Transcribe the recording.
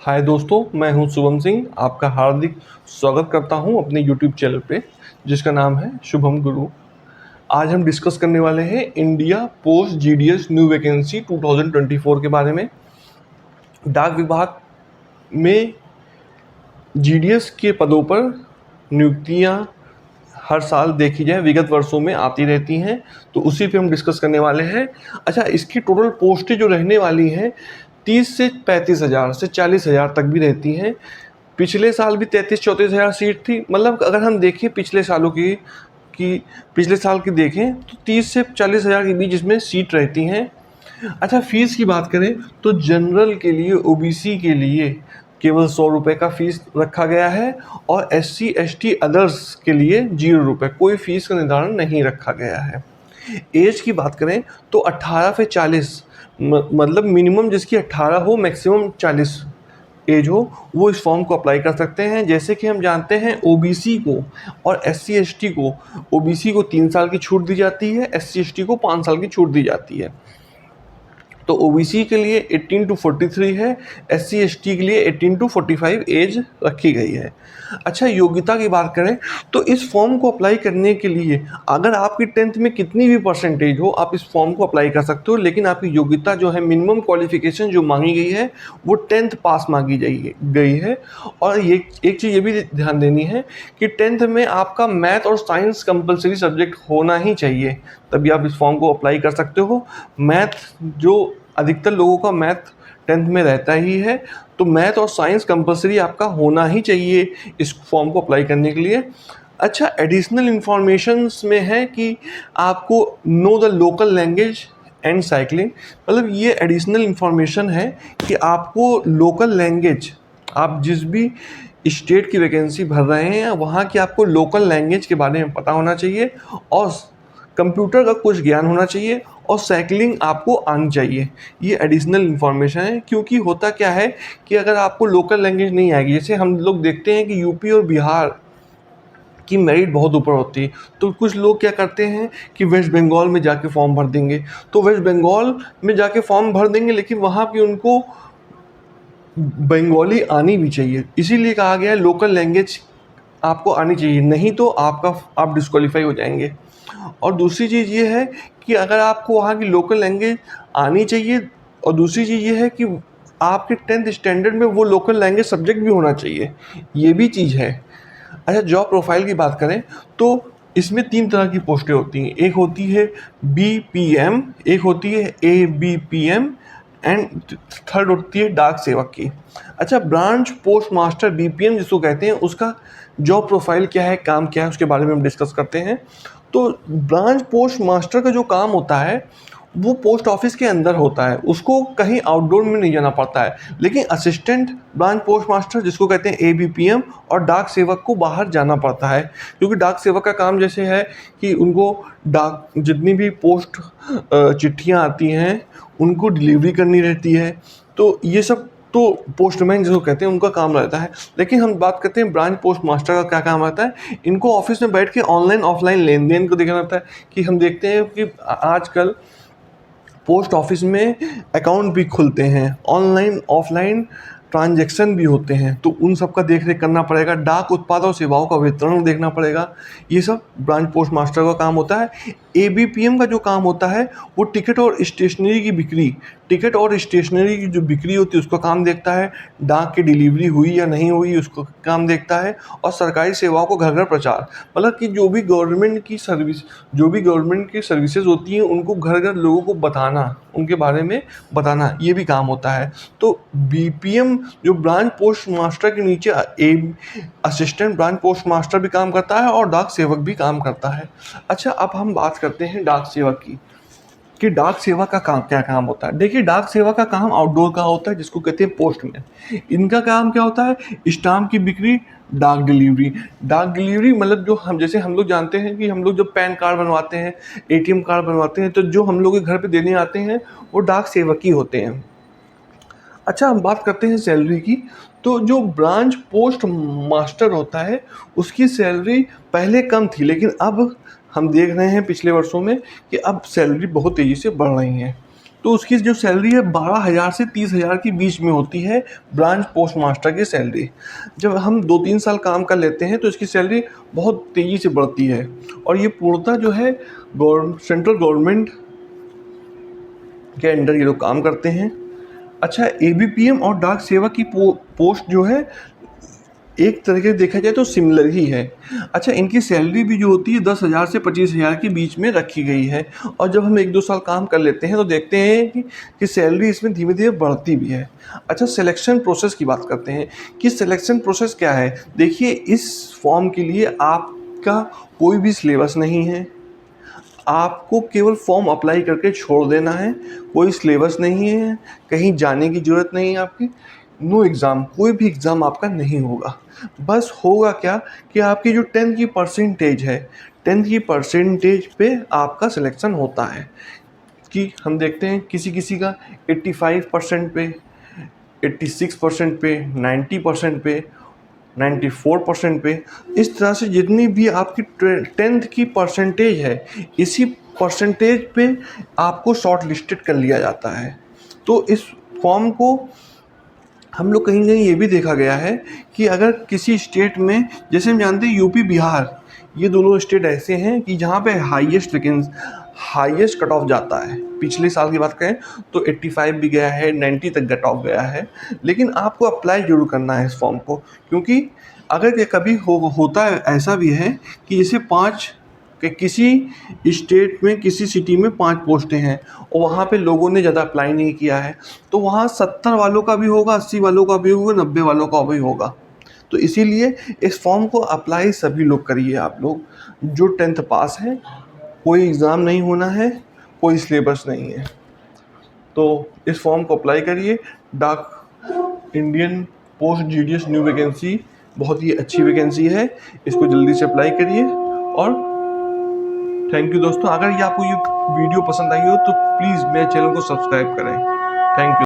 हाय दोस्तों, मैं हूं शुभम सिंह। आपका हार्दिक स्वागत करता हूं अपने यूट्यूब चैनल पे, जिसका नाम है शुभम गुरु। आज हम डिस्कस करने वाले हैं India post GDS new vacancy 2024 के बारे में। डाक विभाग में जीडीएस के पदों पर नियुक्तियां हर साल देखी जाए विगत वर्षों में आती रहती हैं, तो उसी पे हम डिस्कस करने वाले हैं। अच्छा, इसकी टोटल पोस्टें जो रहने वाली हैं 30 से 35 हज़ार से 40 हज़ार तक भी रहती हैं। पिछले साल भी 33-34 हज़ार सीट थी। मतलब अगर हम देखें पिछले सालों की कि पिछले साल की देखें तो 30 से 40 हज़ार के बीच इसमें सीट रहती हैं। अच्छा, फीस की बात करें तो जनरल के लिए, ओबीसी के लिए केवल 100 रुपये का फ़ीस रखा गया है और एससी एसटी अदर्स के लिए 0 रुपये, कोई फ़ीस का निर्धारण नहीं रखा गया है। एज की बात करें तो 18 से 40, मतलब मिनिमम जिसकी 18 हो, मैक्सिमम 40 एज हो, वो इस फॉर्म को अप्लाई कर सकते हैं। जैसे कि हम जानते हैं ओबीसी को और एससी एसटी को, ओबीसी को 3 साल की छूट दी जाती है, एससी एसटी को 5 साल की छूट दी जाती है। तो ओबीसी के लिए 18 टू 43 है, एससी एसटी के लिए 18 टू 45 एज रखी गई है। अच्छा, योग्यता की बात करें तो इस फॉर्म को अप्लाई करने के लिए अगर आपकी 10th में कितनी भी परसेंटेज हो, आप इस फॉर्म को अप्लाई कर सकते हो। लेकिन आपकी योग्यता जो है, मिनिमम क्वालिफिकेशन जो मांगी गई है वो 10th पास मांगी गई है। और ये एक चीज़ ये भी ध्यान देनी है कि 10th में आपका मैथ और साइंस कंपलसरी सब्जेक्ट होना ही चाहिए, तभी आप इस फॉर्म को अप्लाई कर सकते हो। मैथ, जो अधिकतर लोगों का मैथ 10th में रहता ही है, तो मैथ और साइंस कंपलसरी आपका होना ही चाहिए इस फॉर्म को अप्लाई करने के लिए। अच्छा, एडिशनल इन्फॉर्मेशंस में है कि आपको know the local language and cycling, मतलब ये एडिशनल इन्फॉर्मेशन है कि आपको लोकल लैंग्वेज, आप जिस भी स्टेट की वैकेंसी भर रहे हैं वहाँ की आपको लोकल लैंग्वेज के बारे में पता होना चाहिए और कंप्यूटर का कुछ ज्ञान होना चाहिए और साइकिलिंग आपको आनी चाहिए। ये एडिशनल इन्फॉर्मेशन है, क्योंकि होता क्या है कि अगर आपको लोकल लैंग्वेज नहीं आएगी, जैसे हम लोग देखते हैं कि यूपी और बिहार की मेरिट बहुत ऊपर होती है, तो कुछ लोग क्या करते हैं कि वेस्ट बंगाल में जाके फॉर्म भर देंगे। तो वेस्ट बंगाल में जाके फॉर्म भर देंगे, लेकिन वहाँ भी उनको बंगाली आनी भी चाहिए। इसीलिए कहा गया है लोकल लैंग्वेज आपको आनी चाहिए, नहीं तो आप डिस्क्वालीफाई हो जाएंगे। और दूसरी चीज़ ये है कि अगर आपको वहाँ की लोकल लैंग्वेज आनी चाहिए, और दूसरी चीज़ ये है कि आपके 10th स्टैंडर्ड में वो लोकल लैंग्वेज सब्जेक्ट भी होना चाहिए, ये भी चीज़ है। अच्छा, जॉब प्रोफाइल की बात करें तो इसमें 3 तरह की पोस्टें होती हैं। एक होती है बीपीएम, एक होती है एबीपीएम एंड थर्ड होती है डाक सेवक की। अच्छा, ब्रांच पोस्ट मास्टर बीपीएम जिसको कहते हैं, उसका जॉब प्रोफाइल क्या है, काम क्या है, उसके बारे में हम डिस्कस करते हैं। तो ब्रांच पोस्ट मास्टर का जो काम होता है वो पोस्ट ऑफिस के अंदर होता है, उसको कहीं आउटडोर में नहीं जाना पड़ता है। लेकिन असिस्टेंट ब्रांच पोस्ट मास्टर जिसको कहते हैं एबीपीएम और डाक सेवक को बाहर जाना पड़ता है, क्योंकि डाक सेवक का काम जैसे है कि उनको डाक जितनी भी पोस्ट चिट्ठियाँ आती हैं उनको डिलीवरी करनी रहती है। तो ये सब तो पोस्टमैन जिसको कहते हैं उनका काम रहता है। लेकिन हम बात करते हैं ब्रांच पोस्ट मास्टर का क्या काम रहता है। इनको ऑफिस में बैठ के ऑनलाइन ऑफलाइन लेन देन को देखना रहता है। कि हम देखते हैं कि आजकल पोस्ट ऑफिस में अकाउंट भी खुलते हैं, ऑनलाइन ऑफलाइन ट्रांजैक्शन भी होते हैं, तो उन सब का देख रेख करना पड़ेगा। डाक उत्पाद और सेवाओं का वितरण देखना पड़ेगा। ये सब ब्रांच पोस्ट मास्टर का काम होता है। एबीपीएम का जो काम होता है वो टिकट और स्टेशनरी की बिक्री, टिकट और स्टेशनरी की जो बिक्री होती है उसका काम देखता है। डाक की डिलीवरी हुई या नहीं हुई उसको काम देखता है। और सरकारी सेवाओं को घर घर प्रचार, मतलब कि जो भी गवर्नमेंट की सर्विसेज होती हैं उनको घर घर लोगों को बताना, उनके बारे में बताना, ये भी काम होता है। तो बीपीएम जो ब्रांच पोस्ट मास्टर के नीचे असिस्टेंट ब्रांच पोस्ट मास्टर भी काम करता है और डाक सेवक भी काम करता है। अच्छा, अब हम बात करते हैं डाक सेवक की, कि डाक सेवा का काम क्या काम होता है। देखिए, डाक सेवा का काम आउटडोर का होता है, जिसको कहते हैं पोस्टमैन। इनका काम क्या होता है, स्टाम्प की बिक्री, डाक डिलीवरी। डाक डिलीवरी मतलब जो हम लोग जानते हैं कि हम लोग जब पैन कार्ड बनवाते हैं, एटीएम कार्ड बनवाते हैं, तो जो हम लोग के घर पे देने आते हैं वो डाक सेवक ही होते हैं। अच्छा, हम बात करते हैं सैलरी की। तो जो ब्रांच पोस्ट मास्टर होता है उसकी सैलरी पहले कम थी, लेकिन अब हम देख रहे हैं पिछले वर्षों में कि अब सैलरी बहुत तेज़ी से बढ़ रही है। तो उसकी जो सैलरी है 12,000 से 30,000 के बीच में होती है, ब्रांच पोस्ट मास्टर की सैलरी। जब हम 2-3 साल काम कर लेते हैं तो इसकी सैलरी बहुत तेज़ी से बढ़ती है, और ये पूर्णतः जो है सेंट्रल गवर्नमेंट के अंडर ये लोग काम करते हैं। अच्छा, एबीपीएम और डाक सेवा की पोस्ट जो है एक तरीके से देखा जाए तो सिमिलर ही है। अच्छा, इनकी सैलरी भी जो होती है 10,000 से 25,000 के बीच में रखी गई है, और जब हम 1-2 साल काम कर लेते हैं तो देखते हैं कि सैलरी इसमें धीरे धीरे बढ़ती भी है। अच्छा, सिलेक्शन प्रोसेस की बात करते हैं कि सिलेक्शन प्रोसेस क्या है। देखिए, इस फॉर्म के लिए आपका कोई भी सिलेबस नहीं है, आपको केवल फॉर्म अप्लाई करके छोड़ देना है। कोई सिलेबस नहीं है, कहीं जाने की ज़रूरत नहीं है आपकी। नो एग्ज़ाम, कोई भी एग्ज़ाम आपका नहीं होगा। बस होगा क्या कि आपकी जो 10th की परसेंटेज है, 10th की परसेंटेज पे आपका सिलेक्शन होता है। कि हम देखते हैं किसी किसी का 85% पे, 86% पे, 90% पे, 94% पे, इस तरह से जितनी भी आपकी 10th की परसेंटेज है, इसी परसेंटेज पे आपको शॉर्ट लिस्टेड कर लिया जाता है। तो इस फॉर्म को हम लोग कहीं कहीं ये भी देखा गया है कि अगर किसी स्टेट में, जैसे हम जानते हैं यूपी बिहार, ये दोनों स्टेट ऐसे हैं कि जहाँ पे हाईएस्ट कट ऑफ जाता है। पिछले साल की बात करें तो 85 भी गया है, 90 तक कट ऑफ गया है। लेकिन आपको अप्लाई जरूर करना है इस फॉर्म को, क्योंकि अगर ये कभी होता है, ऐसा भी है कि जैसे कि किसी स्टेट में, किसी सिटी में 5 पोस्टें हैं और वहाँ पे लोगों ने ज़्यादा अप्लाई नहीं किया है, तो वहाँ 70 वालों का भी होगा, 80 वालों का भी होगा, 90 वालों का भी होगा। तो इसीलिए इस फॉर्म को अप्लाई सभी लोग करिए। आप लोग जो 10th पास है, कोई एग्ज़ाम नहीं होना है, कोई सिलेबस नहीं है, तो इस फॉर्म को अप्लाई करिए। डाक Indian post GDS new vacancy बहुत ही अच्छी वैकेंसी है, इसको जल्दी से अप्लाई करिए। और थैंक यू दोस्तों। अगर ये आपको ये वीडियो पसंद आई हो तो प्लीज़ मेरे चैनल को सब्सक्राइब करें। Thank you.